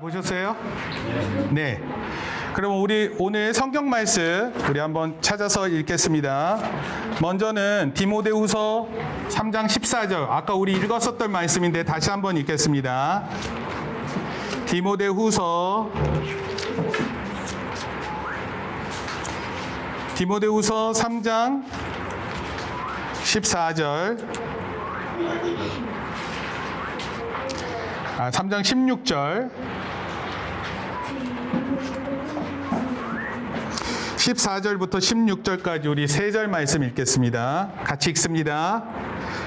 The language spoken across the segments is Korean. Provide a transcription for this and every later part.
보셨어요? 네. 그럼 우리 오늘 성경 말씀 우리 한번 찾아서 읽겠습니다. 먼저는 디모데후서 3장 14절. 아까 우리 읽었었던 말씀인데 다시 한번 읽겠습니다. 디모데후서 3장 14절. 3장 16절. 14절부터 16절까지 우리 3절 말씀 읽겠습니다. 같이 읽습니다.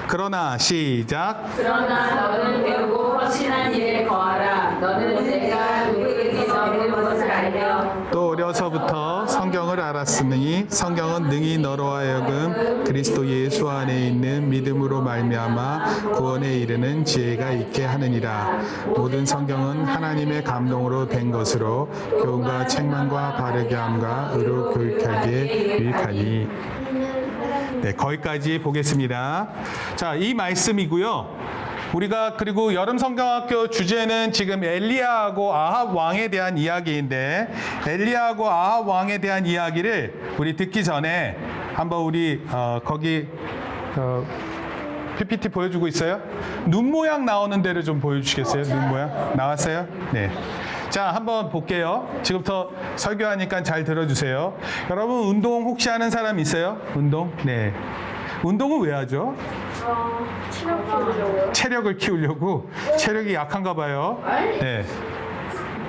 그러나 시작. 그러나 너는 배우고 확신한 일에 거하라. 너는 내가 누구에게서 배운 것을 알며 또 어려서부터 성경을 알았으니 성경은 능히 너로 하여금 그리스도 예수 안에 있는 믿음으로 말미암아 구원에 이르는 지혜가 있게 하느니라. 모든 성경은 하나님의 감동으로 된 것으로 교훈과 책망과 바르게 함과 의로 교육하기에 유익하니. 네, 거기까지 보겠습니다. 자, 이 말씀이고요. 우리가 그리고 여름 성경학교 주제는 지금 엘리야하고 아합 왕에 대한 이야기인데, 엘리야하고 아합 왕에 대한 이야기를 우리 듣기 전에 한번 우리 거기 PPT 보여주고 있어요? 눈 모양 나오는 데를 좀 보여주시겠어요? 눈 모양 나왔어요? 네. 자, 한번 볼게요. 지금부터 설교하니까 잘 들어주세요. 여러분, 운동 혹시 하는 사람 있어요? 운동? 네. 운동은 왜 하죠? 체력을 키우려고? 체력이 약한가 봐요. 네.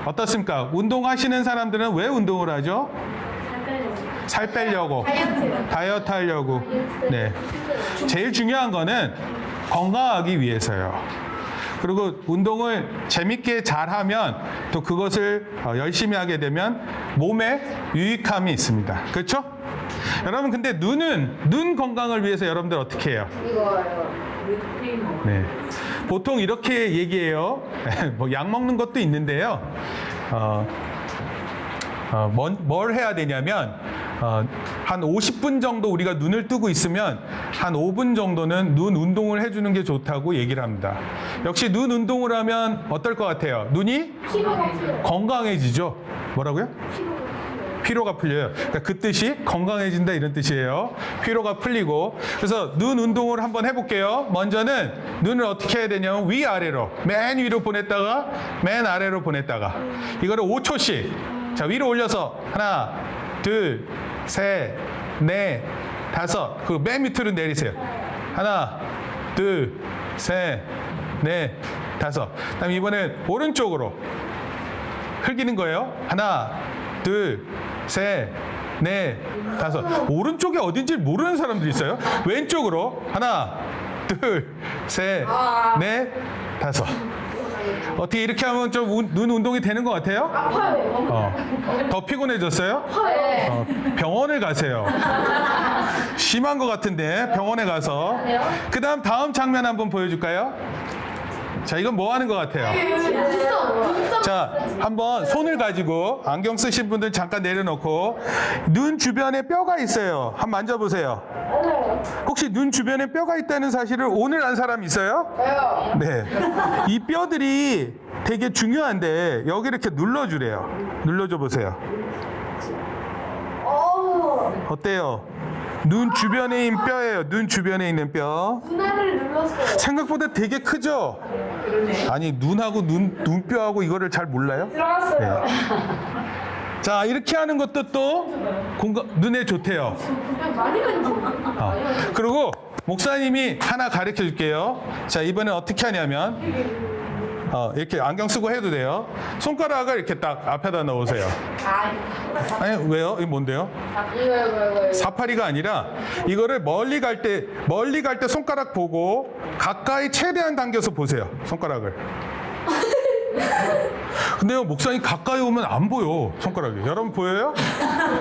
어떻습니까? 운동하시는 사람들은 왜 운동을 하죠? 살 빼려고. 다이어트 하려고. 네. 제일 중요한 거는 건강하기 위해서요. 그리고 운동을 재밌게 잘하면 또 그것을 열심히 하게 되면 몸에 유익함이 있습니다. 그렇죠? 여러분, 근데 눈 건강을 위해서 여러분들 어떻게 해요? 네. 보통 이렇게 얘기해요. 뭐 약 먹는 것도 있는데요. 뭘 해야 되냐면 한 50분 정도 우리가 눈을 뜨고 있으면 한 5분 정도는 눈 운동을 해주는 게 좋다고 얘기를 합니다. 역시 눈 운동을 하면 어떨 것 같아요? 눈이 건강해지죠. 뭐라고요? 피로가 풀려요. 그러니까 그 뜻이 건강해진다 이런 뜻이에요. 피로가 풀리고. 그래서 눈 운동을 한번 해볼게요. 먼저는 눈을 어떻게 해야 되냐면 위아래로, 맨 위로 보냈다가 맨 아래로 보냈다가 이거를 5초씩 자 위로 올려서 하나 둘 셋 넷 다섯 그리고 맨 밑으로 내리세요. 하나 둘 셋 넷 다섯. 그다음 이번엔 오른쪽으로 흘기는 거예요. 하나 둘 셋, 넷, 다섯. 오른쪽이 어딘지 모르는 사람들이 있어요. 왼쪽으로 하나, 둘, 셋, 넷, 다섯. 어떻게 이렇게 하면 좀 눈 운동이 되는 것 같아요? 아파요. 더 피곤해졌어요? 아파요. 병원을 가세요. 심한 것 같은데 병원에 가서. 그다음 다음 장면 한번 보여줄까요? 자, 이건 뭐 하는 것 같아요? 자, 한번 손을 가지고 안경 쓰신 분들 잠깐 내려놓고 눈 주변에 뼈가 있어요. 한번 만져보세요. 혹시 눈 주변에 뼈가 있다는 사실을 오늘 안 사람 있어요? 네. 이 뼈들이 되게 중요한데 여기 이렇게 눌러주래요. 눌러줘 보세요. 어때요? 눈 주변에 있는 뼈예요. 눈 주변에 있는 뼈. 눈알을 눌렀어요. 생각보다 되게 크죠? 아니, 눈하고 눈뼈하고 이거를 잘 몰라요? 들어갔어요. 네. 자, 이렇게 하는 것도 또 눈에 좋대요. 많이 만져. 그리고 목사님이 하나 가르쳐 줄게요. 자, 이번엔 어떻게 하냐면 이렇게 안경 쓰고 해도 돼요. 손가락을 이렇게 딱 앞에다 넣으세요. 아니, 왜요? 이게 뭔데요? 이거. 사파리가 아니라 이거를 멀리 갈 때 손가락 보고 가까이 최대한 당겨서 보세요. 손가락을. 근데요, 목사님 가까이 오면 안 보여. 손가락이. 여러분 보여요?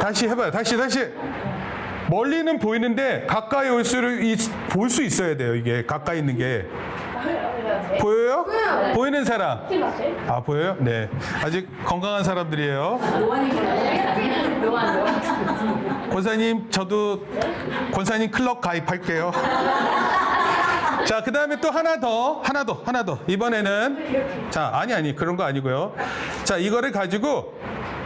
다시 해봐요. 다시. 멀리는 보이는데 가까이 올수록 볼 수 있어야 돼요. 이게 가까이 있는 게. 보여요? 보이는 사람? 아, 보여요? 네. 아직 건강한 사람들이에요. 권사님, 저도 권사님 클럽 가입할게요. 자, 그 다음에 또 하나 더. 이번에는, 자, 아니, 그런 거 아니고요. 자, 이거를 가지고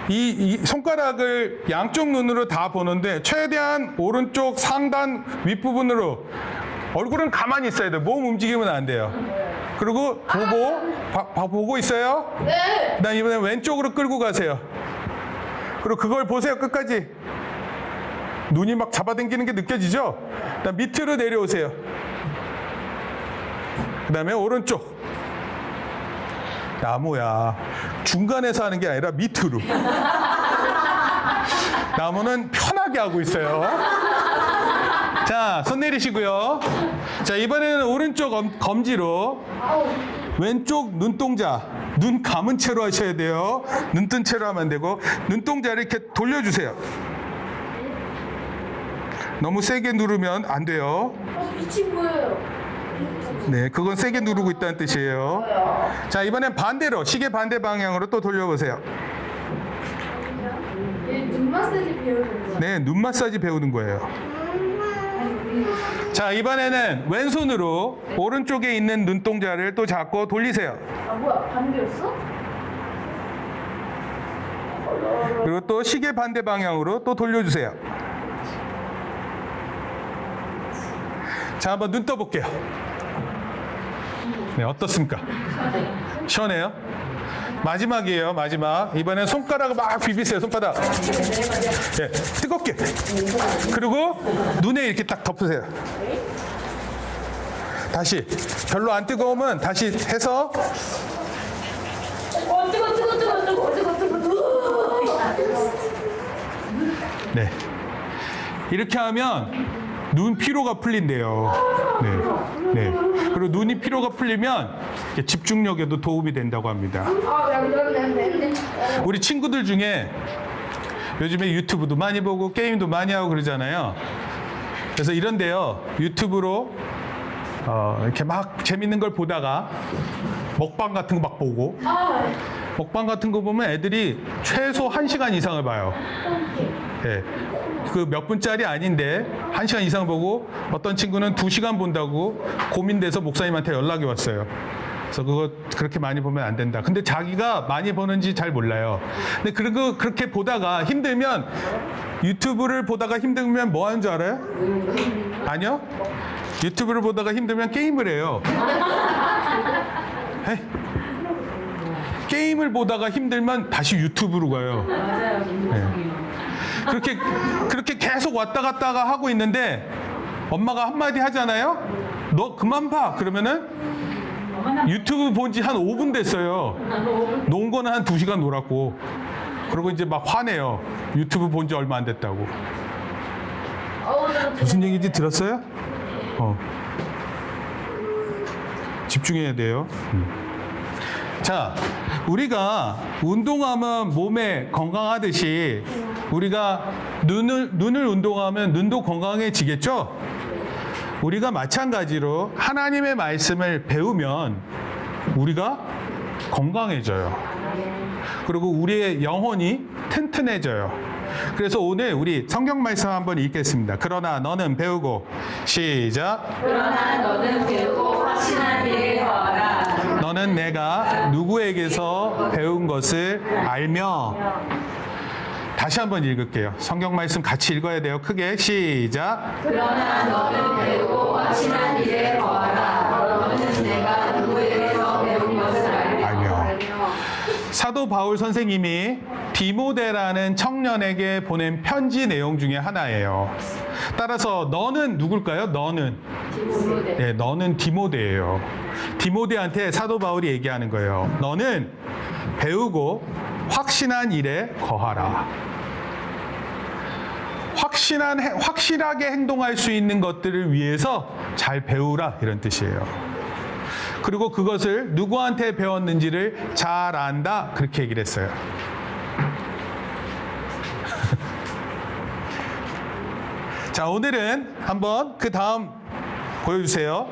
이 손가락을 양쪽 눈으로 다 보는데 최대한 오른쪽 상단 윗부분으로 얼굴은 가만히 있어야 돼요. 몸 움직이면 안 돼요. 그리고 보고 있어요? 네. 그 다음 이번에 왼쪽으로 끌고 가세요. 그리고 그걸 보세요. 끝까지. 눈이 막 잡아당기는 게 느껴지죠? 그다음 밑으로 내려오세요. 그 다음에 오른쪽. 나무야. 중간에서 하는 게 아니라 밑으로. 나무는 편하게 하고 있어요. 자, 손 내리시고요. 자, 이번에는 오른쪽 검지로 왼쪽 눈동자, 눈 감은 채로 하셔야 돼요. 눈 뜬 채로 하면 안 되고 눈동자를 이렇게 돌려주세요. 너무 세게 누르면 안 돼요. 미친 거예요. 네, 그건 세게 누르고 있다는 뜻이에요. 자, 이번엔 반대로 시계 반대 방향으로 또 돌려보세요. 눈 마사지 배우는 거. 네, 눈 마사지 배우는 거예요. 자, 이번에는 왼손으로 오른쪽에 있는 눈동자를 또 잡고 돌리세요. 아 뭐야 반대였어? 그리고 또 시계 반대 방향으로 또 돌려주세요. 자, 한번 눈 떠볼게요. 네, 어떻습니까? 시원해요? 마지막이에요, 마지막. 이번엔 손가락을 막 비비세요, 손바닥. 네, 뜨겁게. 그리고 눈에 이렇게 딱 덮으세요. 다시. 별로 안 뜨거우면 다시 해서. 네. 이렇게 하면 눈 피로가 풀린대요. 네. 네. 그리고 눈이 피로가 풀리면 집중력에도 도움이 된다고 합니다. 우리 친구들 중에 요즘에 유튜브도 많이 보고 게임도 많이 하고 그러잖아요. 그래서 이런데요. 유튜브로 이렇게 막 재밌는 걸 보다가 먹방 같은 거 막 보고 먹방 같은 거 보면 애들이 최소 1시간 이상을 봐요. 네. 그 몇 분짜리 아닌데 1시간 이상 보고 어떤 친구는 2시간 본다고 고민돼서 목사님한테 연락이 왔어요. 그래서 그거 그렇게 많이 보면 안 된다. 근데 자기가 많이 보는지 잘 몰라요. 근데 그렇게 보다가 힘들면 유튜브를 보다가 힘들면 뭐 하는 줄 알아요? 아니요. 유튜브를 보다가 힘들면 게임을 해요. 에이. 게임을 보다가 힘들면 다시 유튜브로 가요. 네. 그렇게 계속 왔다 갔다가 하고 있는데 엄마가 한마디 하잖아요. 너 그만 봐. 그러면은 유튜브 본 지 한 5분 됐어요. 논 거는 한 2시간 놀았고. 그리고 이제 막 화내요. 유튜브 본 지 얼마 안 됐다고. 무슨 얘기인지 들었어요? 집중해야 돼요. 자, 우리가 운동하면 몸에 건강하듯이 우리가 눈을 운동하면 눈도 건강해지겠죠? 우리가 마찬가지로 하나님의 말씀을 배우면 우리가 건강해져요. 그리고 우리의 영혼이 튼튼해져요. 그래서 오늘 우리 성경 말씀 한번 읽겠습니다. 그러나 너는 배우고 시작. 그러나 너는 배우고 확신한 일에 거하라. 너는 내가 누구에게서 배운 것을 알며. 다시 한번 읽을게요. 성경 말씀 같이 읽어야 돼요. 크게 시작. 그러나 너는 배우고 확신한 일에 거하라. 너는 내가 누구에게서 배운 것을 알며. 사도 바울 선생님이 디모데라는 청년에게 보낸 편지 내용 중에 하나예요. 따라서 너는 누굴까요? 너는 네, 너는 디모데예요. 디모데한테 사도 바울이 얘기하는 거예요. 너는 배우고 확신한 일에 거하라. 확실하게 행동할 수 있는 것들을 위해서 잘 배우라, 이런 뜻이에요. 그리고 그것을 누구한테 배웠는지를 잘 안다, 그렇게 얘기를 했어요. 자, 오늘은 한번 그 다음 보여주세요.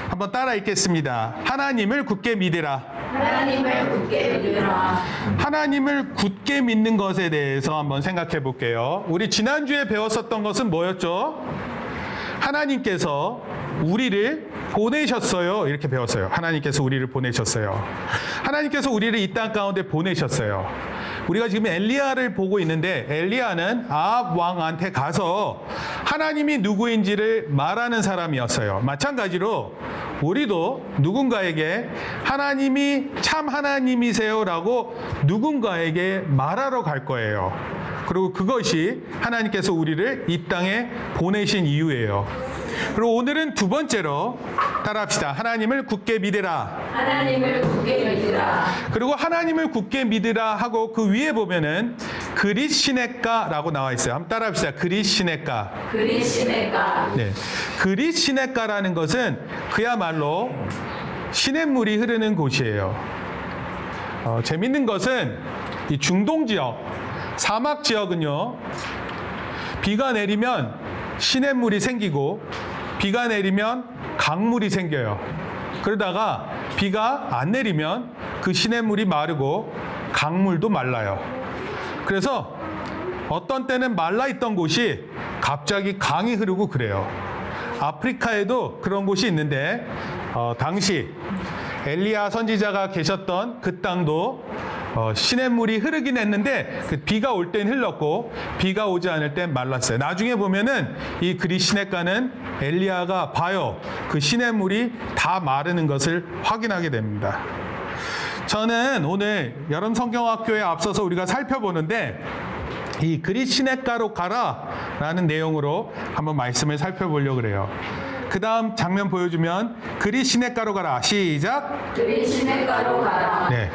한번 따라 읽겠습니다. 하나님을 굳게 믿으라. 하나님을 굳게 믿으라. 하나님을 굳게 믿는 것에 대해서 한번 생각해 볼게요. 우리 지난주에 배웠었던 것은 뭐였죠? 하나님께서 우리를 보내셨어요. 이렇게 배웠어요. 하나님께서 우리를 보내셨어요. 하나님께서 우리를 이 땅 가운데 보내셨어요. 우리가 지금 엘리야를 보고 있는데 엘리야는 아합 왕한테 가서 하나님이 누구인지를 말하는 사람이었어요. 마찬가지로 우리도 누군가에게 하나님이 참 하나님이세요라고 누군가에게 말하러 갈 거예요. 그리고 그것이 하나님께서 우리를 이 땅에 보내신 이유예요. 그리고 오늘은 두 번째로 따라합시다. 하나님을 굳게 믿으라. 하나님을 굳게 믿으라. 그리고 하나님을 굳게 믿으라 하고 그 위에 보면은 그리시네가라고 나와 있어요. 한번 따라합시다. 그리시네가. 그리시네가. 네, 그리시네가라는 것은 그야말로 시냇물이 흐르는 곳이에요. 재밌는 것은 이 중동 지역, 사막 지역은요, 비가 내리면 시냇물이 생기고 비가 내리면 강물이 생겨요. 그러다가 비가 안 내리면 그 시냇물이 마르고 강물도 말라요. 그래서 어떤 때는 말라있던 곳이 갑자기 강이 흐르고 그래요. 아프리카에도 그런 곳이 있는데 당시 엘리야 선지자가 계셨던 그 땅도 시냇물이 흐르긴 했는데 그 비가 올 땐 흘렀고 비가 오지 않을 땐 말랐어요. 나중에 보면은 이 그리시네가는 엘리야가 봐요. 그 시냇물이 다 마르는 것을 확인하게 됩니다. 저는 오늘 여름 성경학교에 앞서서 우리가 살펴보는데 이 그리시네가로 가라라는 내용으로 한번 말씀을 살펴보려고 그래요. 그 다음 장면 보여주면 그리시네가로 가라. 시작. 그리시네가로 가라. 네.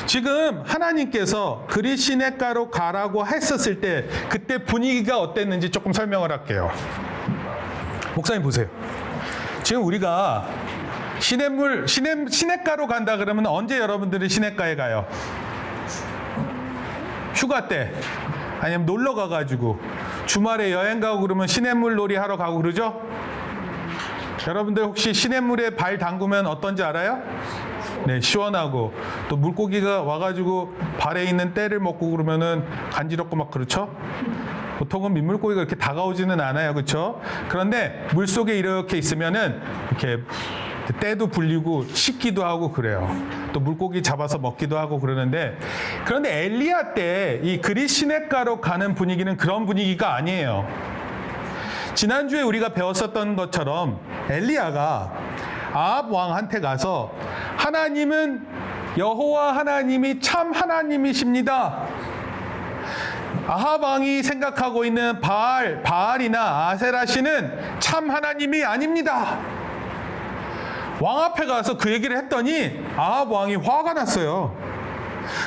지금 하나님께서 그리시네가로 가라고 했었을 때 그때 분위기가 어땠는지 조금 설명을 할게요. 목사님 보세요. 지금 우리가 시냇가로 간다 그러면 언제 여러분들이 시냇가에 가요? 휴가 때 아니면 놀러 가가지고 주말에 여행 가고 그러면 시냇물 놀이 하러 가고 그러죠? 여러분들 혹시 시냇물에 발 담그면 어떤지 알아요? 네, 시원하고 또 물고기가 와가지고 발에 있는 때를 먹고 그러면은 간지럽고 막 그렇죠? 보통은 민물고기가 이렇게 다가오지는 않아요, 그렇죠? 그런데 물 속에 이렇게 있으면은 이렇게 때도 불리고 씻기도 하고 그래요. 또 물고기 잡아서 먹기도 하고 그러는데 그런데 엘리야 때 이 그리시네가로 가는 분위기는 그런 분위기가 아니에요. 지난주에 우리가 배웠었던 것처럼 엘리야가 아합 왕한테 가서 하나님은 여호와 하나님이 참 하나님이십니다. 아합 왕이 생각하고 있는 바알이나 아세라 신은 참 하나님이 아닙니다. 왕 앞에 가서 그 얘기를 했더니 아합 왕이 화가 났어요.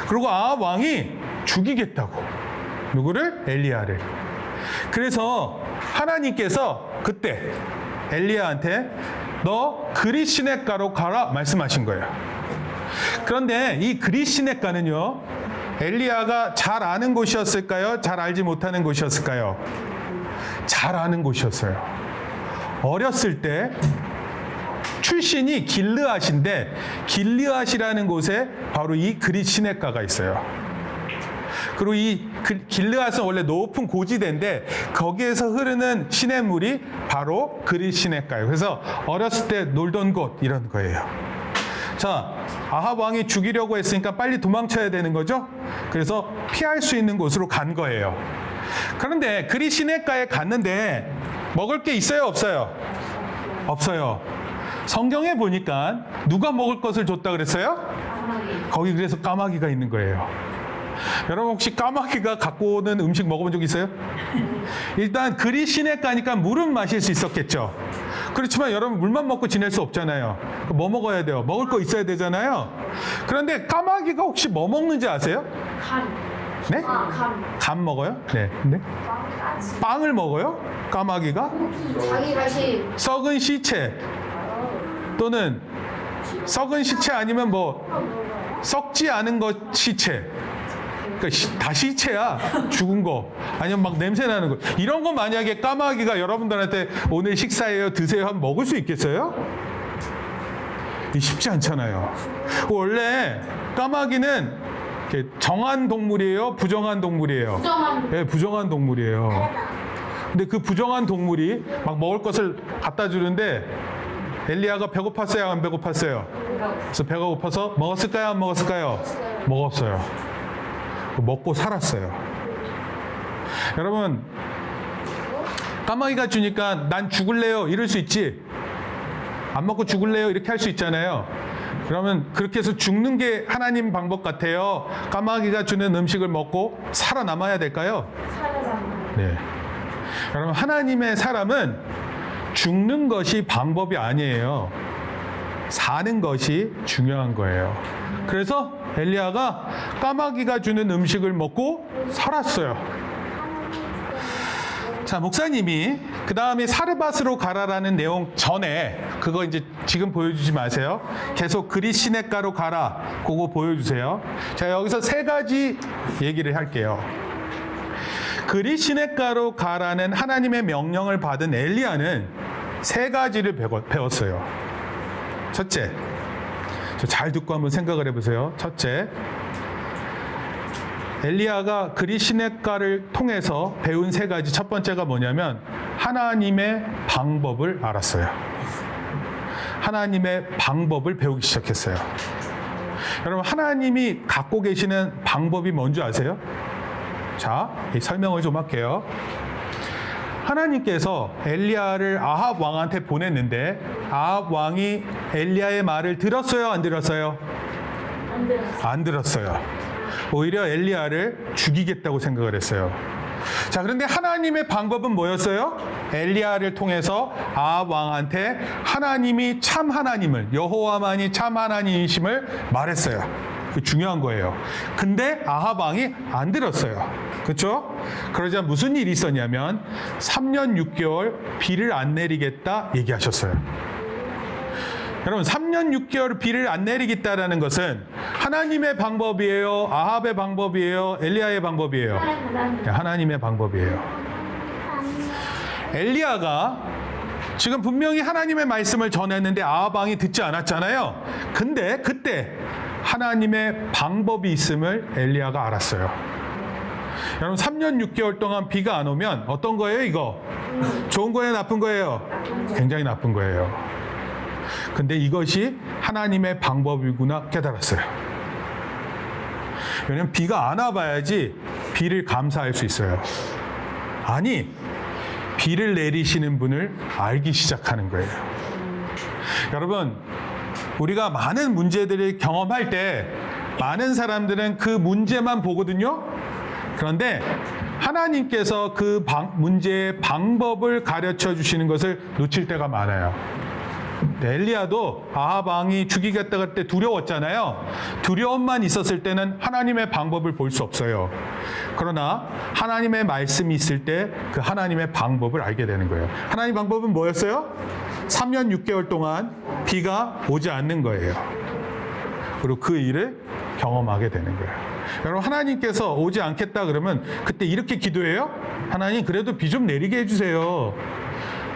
그리고 아합 왕이 죽이겠다고. 누구를? 엘리야를. 그래서 하나님께서 그때 엘리야한테 너 그리시네가로 가라 말씀하신 거예요. 그런데 이 그리시네가는요, 엘리야가 잘 아는 곳이었을까요? 잘 알지 못하는 곳이었을까요? 잘 아는 곳이었어요. 어렸을 때 출신이 길르앗인데 길르앗이라는 곳에 바로 이 그리시네가가 있어요. 그리고 이 길르앗은 원래 높은 고지대인데 거기에서 흐르는 시냇물이 바로 그리시네가예요. 그래서 어렸을 때 놀던 곳 이런 거예요. 자, 아합 왕이 죽이려고 했으니까 빨리 도망쳐야 되는 거죠. 그래서 피할 수 있는 곳으로 간 거예요. 그런데 그리시네가에 갔는데 먹을 게 있어요, 없어요? 없어요. 성경에 보니까 누가 먹을 것을 줬다 그랬어요? 거기 그래서 까마귀가 있는 거예요. 여러분 혹시 까마귀가 갖고 오는 음식 먹어본 적 있어요? 일단 그리시네가니까 물은 마실 수 있었겠죠. 그렇지만 여러분 물만 먹고 지낼 수 없잖아요. 뭐 먹어야 돼요? 먹을 거 있어야 되잖아요. 그런데 까마귀가 혹시 뭐 먹는지 아세요? 감. 네? 감. 감 먹어요? 네. 네? 빵을 먹어요? 까마귀가? 자기 자신. 썩은 시체 또는 썩은 시체 아니면 뭐 썩지 않은 것 시체. 그러니까 다 시체야. 죽은 거. 아니면 막 냄새 나는 거. 이런 거 만약에 까마귀가 여러분들한테 오늘 식사예요, 드세요 하면 먹을 수 있겠어요? 쉽지 않잖아요. 원래 까마귀는 이렇게 정한 동물이에요? 부정한 동물이에요? 부정한. 네, 부정한 동물이에요. 근데 그 부정한 동물이 막 먹을 것을 갖다 주는데 엘리야가 배고팠어요, 안 배고팠어요? 그래서 배가 고파서 먹었을까요, 안 먹었을까요? 먹었어요. 먹고 살았어요. 여러분, 까마귀가 주니까 난 죽을래요 이럴 수 있지. 안 먹고 죽을래요 이렇게 할 수 있잖아요. 그러면 그렇게 해서 죽는 게 하나님 방법 같아요? 까마귀가 주는 음식을 먹고 살아남아야 될까요? 네. 여러분, 하나님의 사람은 죽는 것이 방법이 아니에요. 사는 것이 중요한 거예요. 그래서 엘리야가 까마귀가 주는 음식을 먹고 살았어요. 자, 목사님이 그 다음에 사르밧으로 가라라는 내용 전에 그거 이제 지금 보여주지 마세요. 계속 그릿 시냇가로 가라. 그거 보여주세요. 자, 여기서 세 가지 얘기를 할게요. 그릿 시냇가로 가라는 하나님의 명령을 받은 엘리야는 세 가지를 배웠어요. 첫째, 잘 듣고 한번 생각을 해보세요. 첫째, 엘리야가 그릿 시냇가를 통해서 배운 세 가지. 첫 번째가 뭐냐면 하나님의 방법을 알았어요. 하나님의 방법을 배우기 시작했어요. 여러분, 하나님이 갖고 계시는 방법이 뭔지 아세요? 자, 이 설명을 좀 할게요. 하나님께서 엘리야를 아합 왕한테 보냈는데 아합 왕이 엘리야의 말을 들었어요, 안 들었어요? 안 들었어요. 오히려 엘리야를 죽이겠다고 생각을 했어요. 자, 그런데 하나님의 방법은 뭐였어요? 엘리야를 통해서 아합 왕한테 하나님이 참 하나님을, 여호와만이 참 하나님이심을 말했어요. 그 중요한 거예요. 근데 아합 왕이 안 들었어요. 그렇죠? 그러자 무슨 일이 있었냐면 3년 6개월 비를 안 내리겠다 얘기하셨어요. 여러분, 3년 6개월 비를 안 내리겠다라는 것은 하나님의 방법이에요? 아합의 방법이에요? 엘리야의 방법이에요? 하나님의 방법이에요. 엘리야가 지금 분명히 하나님의 말씀을 전했는데 아합 왕이 듣지 않았잖아요. 근데 그때 하나님의 방법이 있음을 엘리야가 알았어요. 여러분, 3년 6개월 동안 비가 안 오면 어떤 거예요, 이거? 좋은 거예요, 나쁜 거예요? 굉장히 나쁜 거예요. 근데 이것이 하나님의 방법이구나 깨달았어요. 왜냐면 비가 안 와봐야지 비를 감사할 수 있어요. 아니, 비를 내리시는 분을 알기 시작하는 거예요. 여러분, 우리가 많은 문제들을 경험할 때 많은 사람들은 그 문제만 보거든요. 그런데 하나님께서 그 문제의 방법을 가르쳐 주시는 것을 놓칠 때가 많아요. 엘리야도 아합 왕이 죽이겠다 할 때 두려웠잖아요. 두려움만 있었을 때는 하나님의 방법을 볼 수 없어요. 그러나 하나님의 말씀이 있을 때 그 하나님의 방법을 알게 되는 거예요. 하나님의 방법은 뭐였어요? 3년 6개월 동안 비가 오지 않는 거예요. 그리고 그 일을 경험하게 되는 거예요. 여러분, 하나님께서 오지 않겠다 그러면 그때 이렇게 기도해요. 하나님, 그래도 비 좀 내리게 해주세요.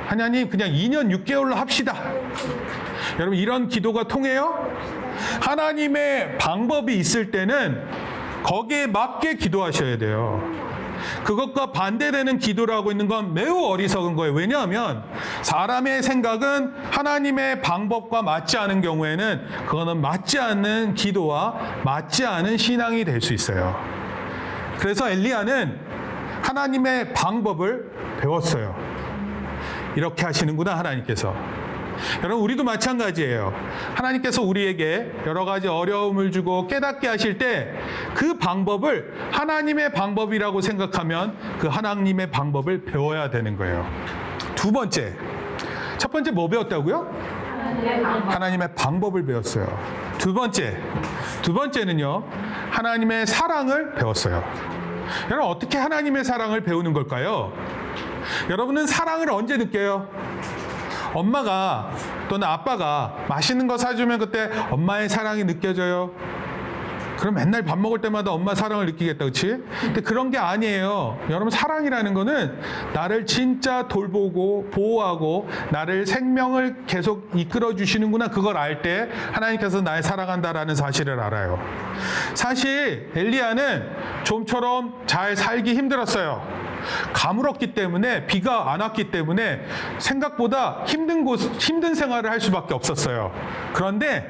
하나님, 그냥 2년 6개월로 합시다. 여러분, 이런 기도가 통해요? 하나님의 방법이 있을 때는 거기에 맞게 기도하셔야 돼요. 그것과 반대되는 기도를 하고 있는 건 매우 어리석은 거예요. 왜냐하면 사람의 생각은 하나님의 방법과 맞지 않은 경우에는 그거는 맞지 않는 기도와 맞지 않은 신앙이 될 수 있어요. 그래서 엘리야는 하나님의 방법을 배웠어요. 이렇게 하시는구나, 하나님께서. 여러분, 우리도 마찬가지예요. 하나님께서 우리에게 여러 가지 어려움을 주고 깨닫게 하실 때 그 방법을 하나님의 방법이라고 생각하면 그 하나님의 방법을 배워야 되는 거예요. 두 번째. 첫 번째 뭐 배웠다고요? 하나님의 방법을 배웠어요. 두 번째는요, 하나님의 사랑을 배웠어요. 여러분, 어떻게 하나님의 사랑을 배우는 걸까요? 여러분은 사랑을 언제 느껴요? 엄마가 또는 아빠가 맛있는 거 사주면 그때 엄마의 사랑이 느껴져요? 그럼 맨날 밥 먹을 때마다 엄마 사랑을 느끼겠다, 그렇지? 근데 그런 게 아니에요. 여러분, 사랑이라는 거는 나를 진짜 돌보고 보호하고 나를 생명을 계속 이끌어 주시는구나, 그걸 알 때 하나님께서 날 사랑한다라는 사실을 알아요. 사실 엘리야는 좀처럼 잘 살기 힘들었어요. 가물었기 때문에 비가 안 왔기 때문에 생각보다 힘든 생활을 할 수밖에 없었어요. 그런데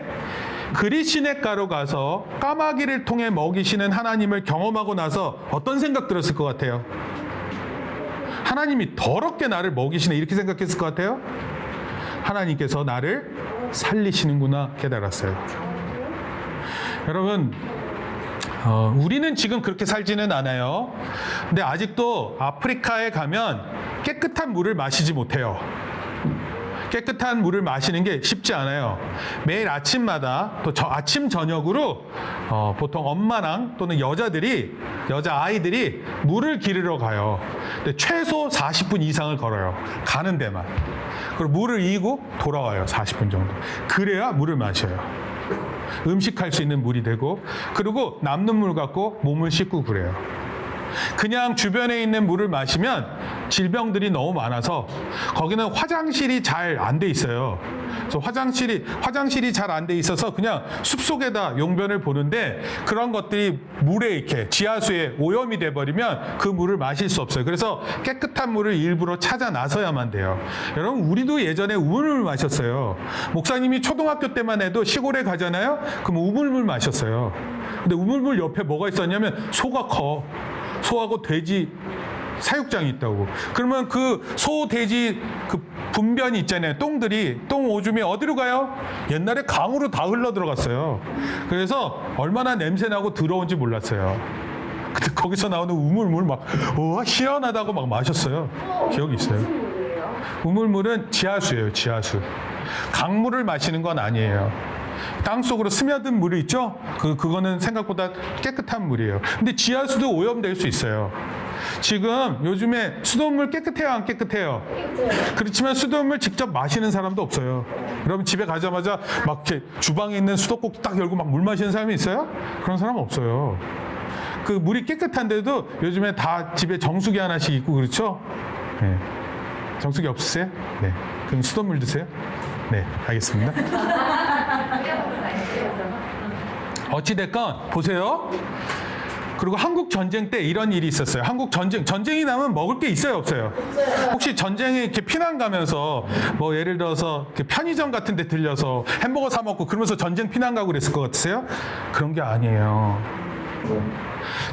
그리시네가로 가서 까마귀를 통해 먹이시는 하나님을 경험하고 나서 어떤 생각 들었을 것 같아요? 하나님이 더럽게 나를 먹이시네 이렇게 생각했을 것 같아요? 하나님께서 나를 살리시는구나 깨달았어요. 여러분 우리는 지금 그렇게 살지는 않아요. 근데 아직도 아프리카에 가면 깨끗한 물을 마시지 못해요. 깨끗한 물을 마시는 게 쉽지 않아요. 매일 아침마다 또 아침 저녁으로 보통 엄마랑 또는 여자아이들이 물을 기르러 가요. 근데 최소 40분 이상을 걸어요. 가는 데만. 그리고 물을 이고 돌아와요. 40분 정도. 그래야 물을 마셔요. 음식할 수 있는 물이 되고 그리고 남는 물 갖고 몸을 씻고 그래요. 그냥 주변에 있는 물을 마시면 질병들이 너무 많아서 거기는 화장실이 잘 안 돼 있어요. 그래서 화장실이 잘 안 돼 있어서 그냥 숲속에다 용변을 보는데 그런 것들이 물에 이렇게 지하수에 오염이 돼 버리면 그 물을 마실 수 없어요. 그래서 깨끗한 물을 일부러 찾아 나서야만 돼요. 여러분 우리도 예전에 우물물 마셨어요. 목사님이 초등학교 때만 해도 시골에 가잖아요. 그럼 우물물 마셨어요. 근데 우물물 옆에 뭐가 있었냐면 소가 커. 소하고 돼지 사육장이 있다고. 그러면 그 소, 돼지 그 분변이 있잖아요. 똥 오줌이 어디로 가요? 옛날에 강으로 다 흘러 들어갔어요. 그래서 얼마나 냄새나고 더러운지 몰랐어요. 근데 거기서 나오는 우물물 막 우와 시원하다고 막 마셨어요. 기억이 있어요. 무슨 물이에요? 우물물은 지하수예요. 지하수. 강물을 마시는 건 아니에요. 땅속으로 스며든 물이 있죠? 그거는 생각보다 깨끗한 물이에요. 근데 지하수도 오염될 수 있어요. 지금 요즘에 수돗물 깨끗해요, 안 깨끗해요? 그렇지만 수돗물 직접 마시는 사람도 없어요. 여러분 집에 가자마자 막 이렇게 주방에 있는 수도꼭 딱 열고 막 물 마시는 사람이 있어요? 그런 사람 없어요. 그 물이 깨끗한데도 요즘에 다 집에 정수기 하나씩 있고 그렇죠? 네. 정수기 없으세요? 네. 그럼 수돗물 드세요? 네, 알겠습니다. 어찌됐건 보세요. 그리고 한국 전쟁 때 이런 일이 있었어요. 한국 전쟁이 나면 먹을 게 있어요, 없어요? 혹시 전쟁에 이렇게 피난 가면서 뭐 예를 들어서 편의점 같은 데 들려서 햄버거 사 먹고 그러면서 전쟁 피난 가고 그랬을 것 같으세요? 그런 게 아니에요.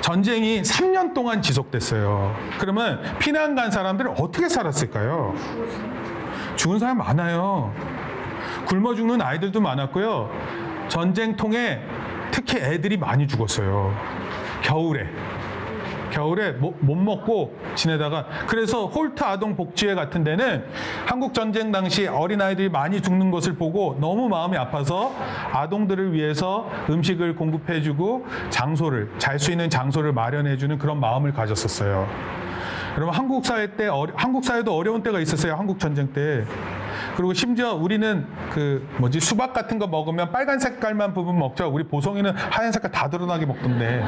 전쟁이 3년 동안 지속됐어요. 그러면 피난 간 사람들은 어떻게 살았을까요? 죽은 사람 많아요. 굶어 죽는 아이들도 많았고요. 전쟁통에 특히 애들이 많이 죽었어요. 겨울에 못 먹고 지내다가 그래서 홀트 아동 복지회 같은 데는 한국 전쟁 당시 어린아이들이 많이 죽는 것을 보고 너무 마음이 아파서 아동들을 위해서 음식을 공급해주고 잘 수 있는 장소를 마련해주는 그런 마음을 가졌었어요. 여러분 한국 사회도 어려운 때가 있었어요. 한국 전쟁 때. 그리고 심지어 우리는 수박 같은 거 먹으면 빨간 색깔만 부분 먹죠. 우리 보성이는 하얀 색깔 다 드러나게 먹던데.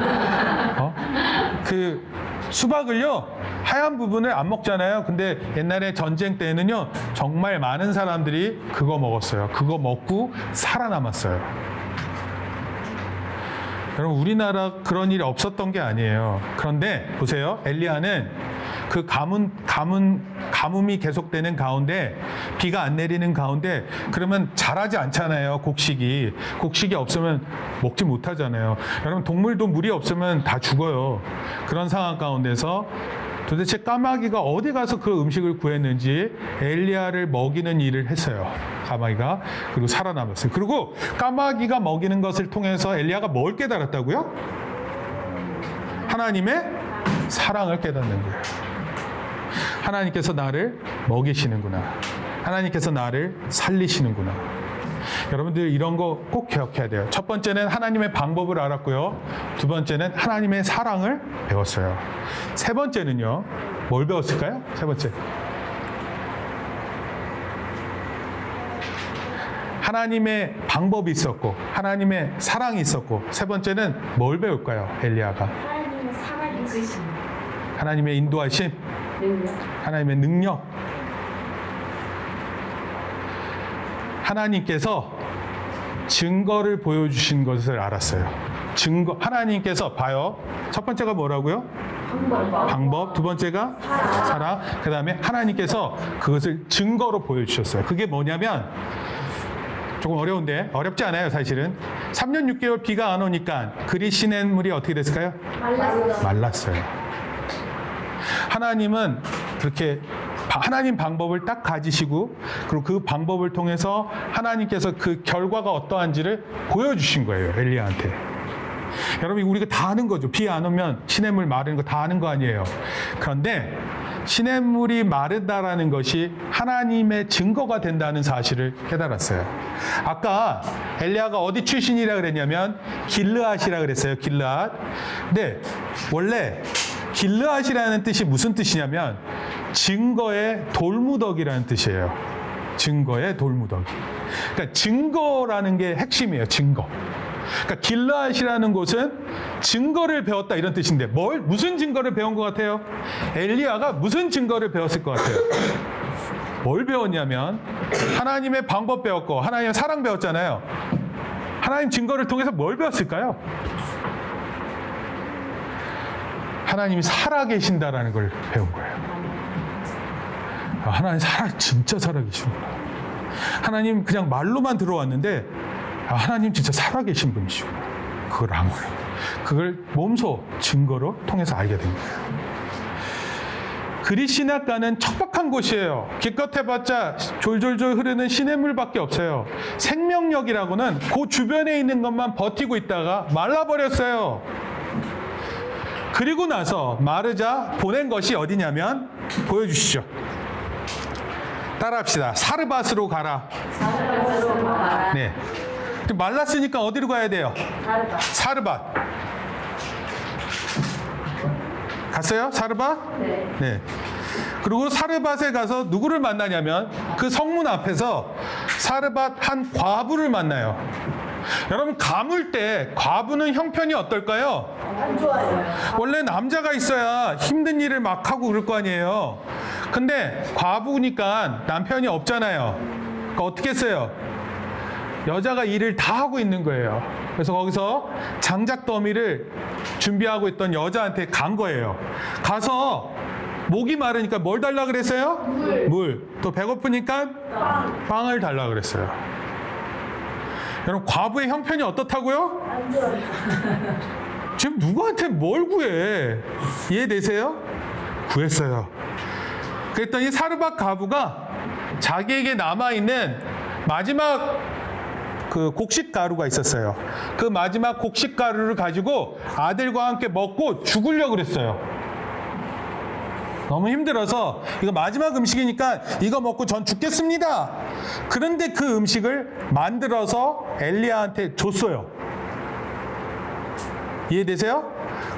그 수박을요 하얀 부분을 안 먹잖아요. 근데 옛날에 전쟁 때는요 정말 많은 사람들이 그거 먹었어요. 그거 먹고 살아남았어요. 여러분 우리나라 그런 일이 없었던 게 아니에요. 그런데 보세요. 엘리야는 그 가뭄이 계속되는 가운데 비가 안 내리는 가운데 그러면 자라지 않잖아요. 곡식이 없으면 먹지 못하잖아요. 여러분 동물도 물이 없으면 다 죽어요. 그런 상황 가운데서 도대체 까마귀가 어디 가서 그 음식을 구했는지 엘리야를 먹이는 일을 했어요. 까마귀가. 그리고 살아남았어요. 그리고 까마귀가 먹이는 것을 통해서 엘리야가 뭘 깨달았다고요? 하나님의 사랑을 깨닫는 거예요. 하나님께서 나를 먹이시는구나. 하나님께서 나를 살리시는구나. 여러분들 이런 거 꼭 기억해야 돼요. 첫 번째는 하나님의 방법을 알았고요. 두 번째는 하나님의 사랑을 배웠어요. 세 번째는요. 뭘 배웠을까요? 세 번째. 하나님의 방법이 있었고 하나님의 사랑이 있었고 세 번째는 뭘 배울까요? 엘리야가. 하나님의 살아계신 하나님의 인도하심. 하나님의 능력. 하나님께서 증거를 보여주신 것을 알았어요. 하나님께서 봐요. 첫 번째가 뭐라고요? 방법. 두 번째가 사랑. 그 다음에 하나님께서 그것을 증거로 보여주셨어요. 그게 뭐냐면 조금 어려운데 어렵지 않아요 사실은. 3년 6개월 비가 안 오니까 그리 시냇물이 어떻게 됐을까요? 말랐어요. 하나님은 그렇게 하나님 방법을 딱 가지시고 그리고 그 방법을 통해서 하나님께서 그 결과가 어떠한지를 보여주신 거예요 엘리야한테. 여러분 우리가 다 아는 거죠. 비 안 오면 시냇물 마르는 거 다 아는 거 아니에요. 그런데 시냇물이 마르다라는 것이 하나님의 증거가 된다는 사실을 깨달았어요. 아까 엘리야가 어디 출신이라 그랬냐면 길르앗이라 그랬어요. 길르앗. 근데 원래 길르앗이라는 뜻이 무슨 뜻이냐면 증거의 돌무더기라는 뜻이에요. 증거의 돌무더기. 그러니까 증거라는 게 핵심이에요. 증거. 그러니까 길르앗이라는 곳은 증거를 배웠다 이런 뜻인데 무슨 증거를 배운 것 같아요? 엘리야가 무슨 증거를 배웠을 것 같아요? 뭘 배웠냐면 하나님의 방법 배웠고 하나님의 사랑 배웠잖아요. 하나님 증거를 통해서 뭘 배웠을까요? 하나님이 살아계신다라는 걸 배운 거예요. 하나님 진짜 살아계시구나. 하나님 그냥 말로만 들어왔는데 하나님 진짜 살아계신 분이시구나. 그걸 안 거예요. 그걸 몸소 증거로 통해서 알게 된 거예요. 그리시나가는 척박한 곳이에요. 기껏 해봤자 졸졸졸 흐르는 시냇물밖에 없어요. 생명력이라고는 그 주변에 있는 것만 버티고 있다가 말라버렸어요. 그리고 나서 마르자 보낸 것이 어디냐면 보여주시죠. 따라합시다. 사르밧으로 가라. 네. 말랐으니까 어디로 가야 돼요? 사르밧. 갔어요? 사르밧? 네. 그리고 사르밧에 가서 누구를 만나냐면 그 성문 앞에서 사르밧 한 과부를 만나요. 여러분 가물 때 과부는 형편이 어떨까요? 안 좋아요. 원래 남자가 있어야 힘든 일을 막 하고 그럴 거 아니에요. 근데 과부니까 남편이 없잖아요. 그러니까 어떻게 했어요? 여자가 일을 다 하고 있는 거예요. 그래서 거기서 장작 더미를 준비하고 있던 여자한테 간 거예요. 가서 목이 마르니까 뭘 달라 그랬어요? 물. 또 배고프니까 빵을 달라 그랬어요. 여러분 과부의 형편이 어떻다고요? 안 좋아요. 지금 누구한테 뭘 구해? 이해되세요? 구했어요. 그랬더니 사르밧 과부가 자기에게 남아있는 마지막 그 곡식가루가 있었어요. 그 마지막 곡식가루를 가지고 아들과 함께 먹고 죽으려고 그랬어요. 너무 힘들어서 이거 마지막 음식이니까 이거 먹고 전 죽겠습니다. 그런데 그 음식을 만들어서 엘리야한테 줬어요. 이해되세요?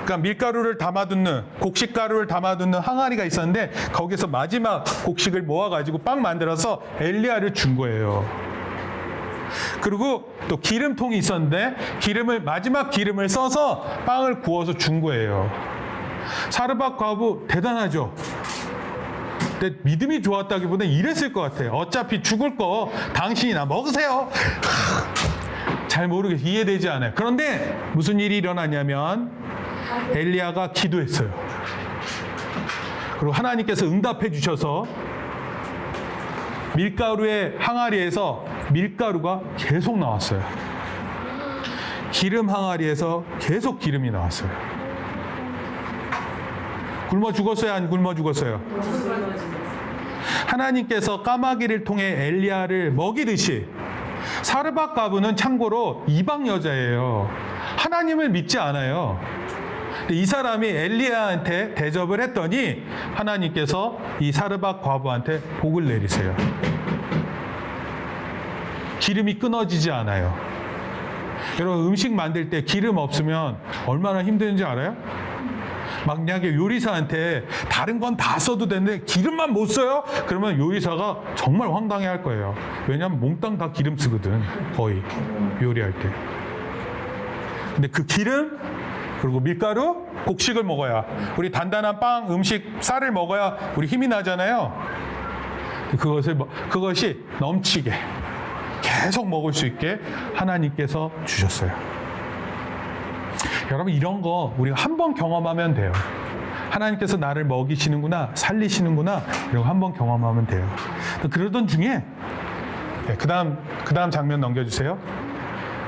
그러니까 밀가루를 담아두는 곡식가루를 담아두는 항아리가 있었는데 거기서 마지막 곡식을 모아가지고 빵 만들어서 엘리야를 준 거예요. 그리고 또 기름통이 있었는데 마지막 기름을 써서 빵을 구워서 준 거예요. 사르밧 과부 대단하죠. 근데 믿음이 좋았다기보다는 이랬을 것 같아요. 어차피 죽을 거 당신이나 먹으세요. 잘 모르겠어요. 이해되지 않아요. 그런데 무슨 일이 일어나냐면 엘리야가 기도했어요. 그리고 하나님께서 응답해 주셔서 밀가루의 항아리에서 밀가루가 계속 나왔어요. 기름 항아리에서 계속 기름이 나왔어요. 굶어 죽었어요? 안 굶어 죽었어요? 하나님께서 까마귀를 통해 엘리야를 먹이듯이 사르밧 과부는 참고로 이방 여자예요. 하나님을 믿지 않아요. 근데 이 사람이 엘리야한테 대접을 했더니 하나님께서 이 사르밧 과부한테 복을 내리세요. 기름이 끊어지지 않아요. 여러분 음식 만들 때 기름 없으면 얼마나 힘든지 알아요? 만약에 요리사한테 다른 건 다 써도 되는데 기름만 못 써요? 그러면 요리사가 정말 황당해 할 거예요. 왜냐하면 몽땅 다 기름 쓰거든. 거의 요리할 때. 근데 그 기름 그리고 밀가루, 곡식을 먹어야 우리 단단한 빵, 음식, 쌀을 먹어야 우리 힘이 나잖아요. 그것이 넘치게 계속 먹을 수 있게 하나님께서 주셨어요. 여러분 이런 거 우리가 한 번 경험하면 돼요. 하나님께서 나를 먹이시는구나, 살리시는구나, 이런 거 한번 경험하면 돼요. 또 그러던 중에, 네, 그 다음 장면 넘겨주세요.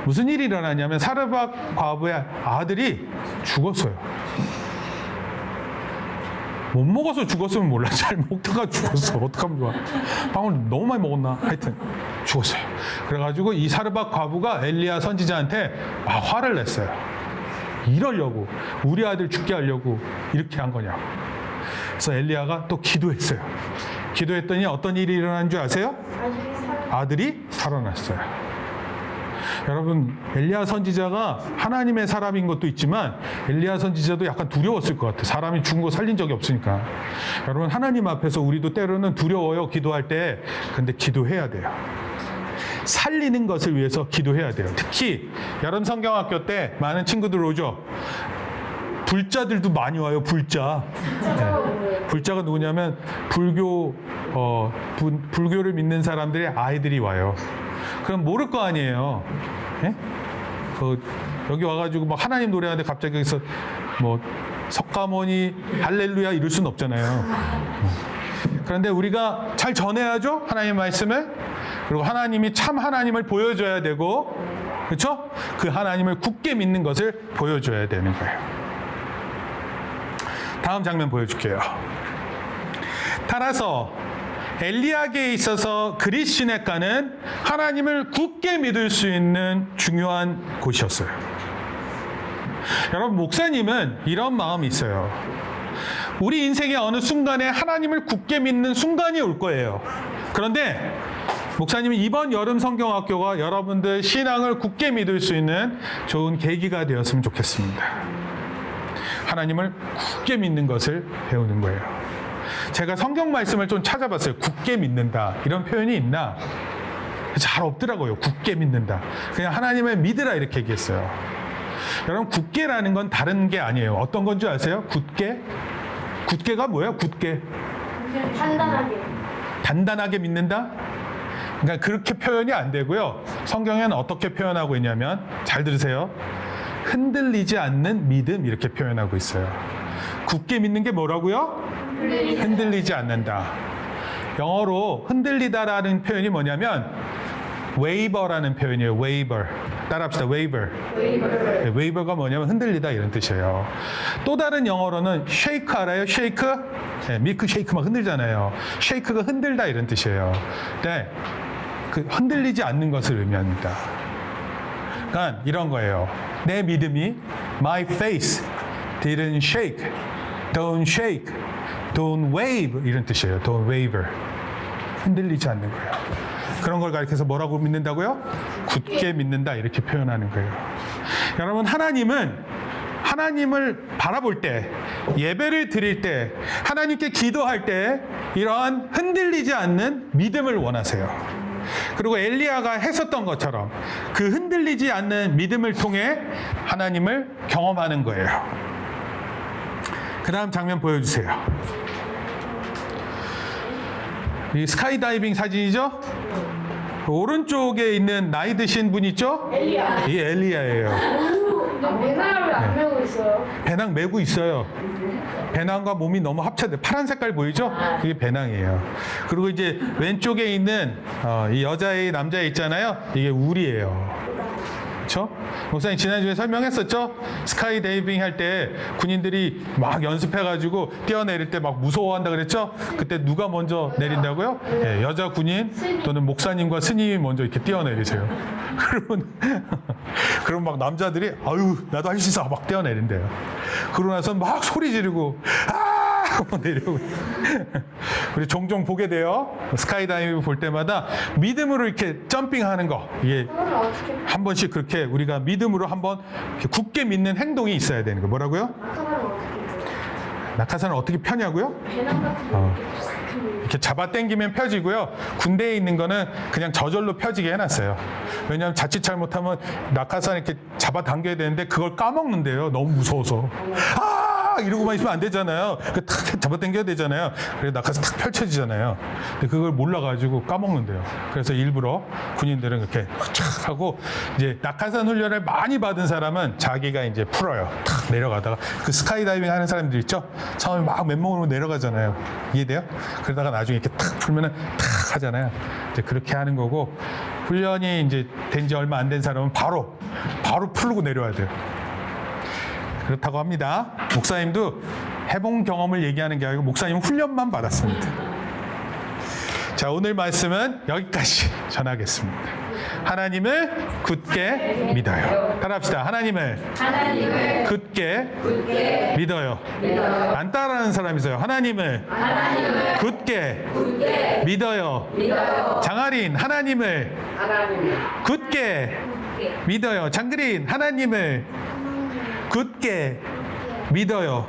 무슨 일이 일어나냐면 사르밧 과부의 아들이 죽었어요. 못 먹어서 죽었으면 몰라. 잘 먹다가 죽었어. 어떡하면 좋아. 빵을 너무 많이 먹었나? 하여튼 죽었어요. 그래가지고 이 사르밧 과부가 엘리야 선지자한테 화를 냈어요. 이러려고, 우리 아들 죽게 하려고 이렇게 한 거냐고. 그래서 엘리야가 또 기도했어요. 기도했더니 어떤 일이 일어난 줄 아세요? 아들이 살아났어요. 여러분, 엘리야 선지자가 하나님의 사람인 것도 있지만 엘리야 선지자도 약간 두려웠을 것 같아요. 사람이 죽은 거 살린 적이 없으니까. 여러분, 하나님 앞에서 우리도 때로는 두려워요, 기도할 때. 근데 기도해야 돼요. 살리는 것을 위해서 기도해야 돼요. 특히 여름 성경학교 때 많은 친구들 오죠. 불자들도 많이 와요. 불자. 네. 불자가 누구냐면 불교를 믿는 사람들의 아이들이 와요. 그럼 모를 거 아니에요. 예? 여기 와가지고 막 하나님 노래하는데 갑자기 여기서 뭐 석가모니 할렐루야 이럴 수는 없잖아요. 그런데 우리가 잘 전해야죠. 하나님의 말씀을. 그리고 하나님이 참 하나님을 보여줘야 되고, 그렇죠? 그 하나님을 굳게 믿는 것을 보여줘야 되는 거예요. 다음 장면 보여줄게요. 따라서 엘리야에게 있어서 그릿 시냇가는 하나님을 굳게 믿을 수 있는 중요한 곳이었어요. 여러분, 목사님은 이런 마음이 있어요. 우리 인생의 어느 순간에 하나님을 굳게 믿는 순간이 올 거예요. 그런데 목사님은 이번 여름 성경학교가 여러분들 신앙을 굳게 믿을 수 있는 좋은 계기가 되었으면 좋겠습니다. 하나님을 굳게 믿는 것을 배우는 거예요. 제가 성경 말씀을 좀 찾아봤어요. 굳게 믿는다. 이런 표현이 있나? 잘 없더라고요. 굳게 믿는다. 그냥 하나님을 믿으라 이렇게 얘기했어요. 여러분, 굳게라는 건 다른 게 아니에요. 어떤 건 줄 아세요? 굳게? 굳게가 뭐예요? 굳게. 단단하게 믿는다? 그러니까 그렇게 표현이 안 되고요. 성경에는 어떻게 표현하고 있냐면, 잘 들으세요. 흔들리지 않는 믿음 이렇게 표현하고 있어요. 굳게 믿는 게 뭐라고요? 흔들리지 않는다. 영어로 흔들리다라는 표현이 뭐냐면 waver라는 표현이에요. waver. 따라합시다. waver. 네, waver가 뭐냐면 흔들리다 이런 뜻이에요. 또 다른 영어로는 shake 알아요? shake? 네, 밀크쉐이크 막 흔들잖아요. shake가 흔들다 이런 뜻이에요. 네, 그 흔들리지 않는 것을 의미합니다. 그러니까 이런 거예요. 내 믿음이 my faith didn't shake, don't shake, don't wave 이런 뜻이에요. don't waver. 흔들리지 않는 거예요. 그런 걸 가리켜서 뭐라고 믿는다고요? 굳게 믿는다 이렇게 표현하는 거예요. 여러분, 하나님을 바라볼 때, 예배를 드릴 때, 하나님께 기도할 때 이러한 흔들리지 않는 믿음을 원하세요. 그리고 엘리야가 했었던 것처럼 그 흔들리지 않는 믿음을 통해 하나님을 경험하는 거예요. 그 다음 장면 보여주세요. 이 스카이다이빙 사진이죠? 오른쪽에 있는 나이 드신 분 있죠? 엘리야. 이게 엘리야예요. 배낭을 안 메고 있어요. 배낭 메고 있어요. 배낭과 몸이 너무 합쳐져. 파란 색깔 보이죠? 이게 배낭이에요. 그리고 이제 왼쪽에 있는 이 여자애, 남자애 있잖아요. 이게 울이에요. 그렇죠? 목사님 지난주에 설명했었죠? 스카이 다이빙 할 때 군인들이 막 연습해가지고 뛰어내릴 때 막 무서워한다 그랬죠? 그때 누가 먼저 내린다고요? 네, 여자 군인 또는 목사님과 스님이 먼저 이렇게 뛰어내리세요. 그럼 막 남자들이 아유 나도 할 수 있어 막 뛰어내린대요. 그러고 나서 막 소리 지르고 하고 내려오고. 우리 종종 보게 돼요. 스카이다이빙 볼 때마다 믿음으로 이렇게 점핑하는 거. 이게 한 번씩 그렇게 우리가 믿음으로 한번 굳게 믿는 행동이 있어야 되는 거. 뭐라고요? 낙하산을 어떻게 펴냐고요? 배낭 같은 거. 이렇게 잡아당기면 펴지고요. 군대에 있는 거는 그냥 저절로 펴지게 해놨어요. 왜냐하면 자칫 잘못하면 낙하산 이렇게 잡아당겨야 되는데 그걸 까먹는데요. 너무 무서워서. 이러고만 있으면 안 되잖아요. 탁 잡아당겨야 되잖아요. 그래서 낙하산 탁 펼쳐지잖아요. 근데 그걸 몰라가지고 까먹는데요. 그래서 일부러 군인들은 그렇게 착 하고 이제 낙하산 훈련을 많이 받은 사람은 자기가 이제 풀어요. 탁 내려가다가 그 스카이다이빙 하는 사람들 있죠? 처음에 막 맨몸으로 내려가잖아요. 이해돼요? 그러다가 나중에 이렇게 탁 풀면은 탁 하잖아요. 이제 그렇게 하는 거고 훈련이 이제 된 지 얼마 안 된 사람은 바로 풀고 내려와야 돼요. 그렇다고 합니다. 목사님도 해본 경험을 얘기하는 게 아니고 목사님은 훈련만 받았습니다. 자, 오늘 말씀은 여기까지 전하겠습니다. 하나님을 굳게 믿어요. 따라합시다. 하나님을 굳게 믿어요. 안 따라하는 사람이 있어요. 하나님을 굳게 믿어요. 장아린 하나님을 굳게 믿어요. 장그린 하나님을 굳게 믿어요.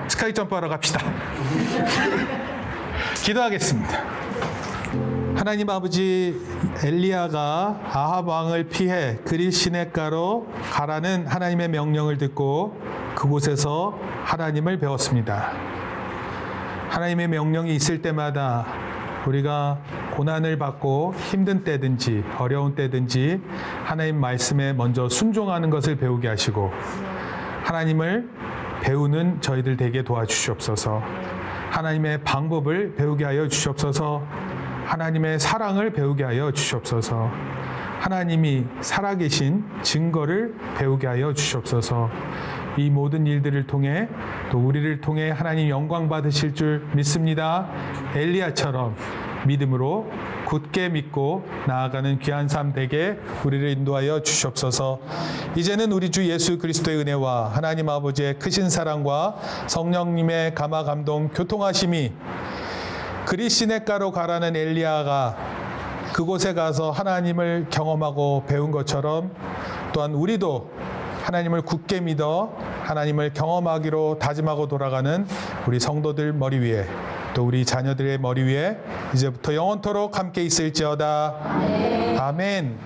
스카이 점프하러 갑시다. 기도하겠습니다. 하나님 아버지, 엘리야가 아합 왕을 피해 그릿 시냇가로 가라는 하나님의 명령을 듣고 그곳에서 하나님을 배웠습니다. 하나님의 명령이 있을 때마다 우리가 고난을 받고 힘든 때든지 어려운 때든지 하나님 말씀에 먼저 순종하는 것을 배우게 하시고 하나님을 배우는 저희들 되게 도와주시옵소서. 하나님의 방법을 배우게 하여 주시옵소서. 하나님의 사랑을 배우게 하여 주시옵소서. 하나님이 살아계신 증거를 배우게 하여 주시옵소서. 이 모든 일들을 통해 또 우리를 통해 하나님 영광 받으실 줄 믿습니다. 엘리야처럼 믿음으로 굳게 믿고 나아가는 귀한 삶 되게 우리를 인도하여 주시옵소서. 이제는 우리 주 예수 그리스도의 은혜와 하나님 아버지의 크신 사랑과 성령님의 감화 감동 교통하심이 그릿 시냇가로 가라는 엘리야가 그곳에 가서 하나님을 경험하고 배운 것처럼 또한 우리도 하나님을 굳게 믿어 하나님을 경험하기로 다짐하고 돌아가는 우리 성도들 머리 위에 또 우리 자녀들의 머리 위에 이제부터 영원토록 함께 있을지어다. 아멘.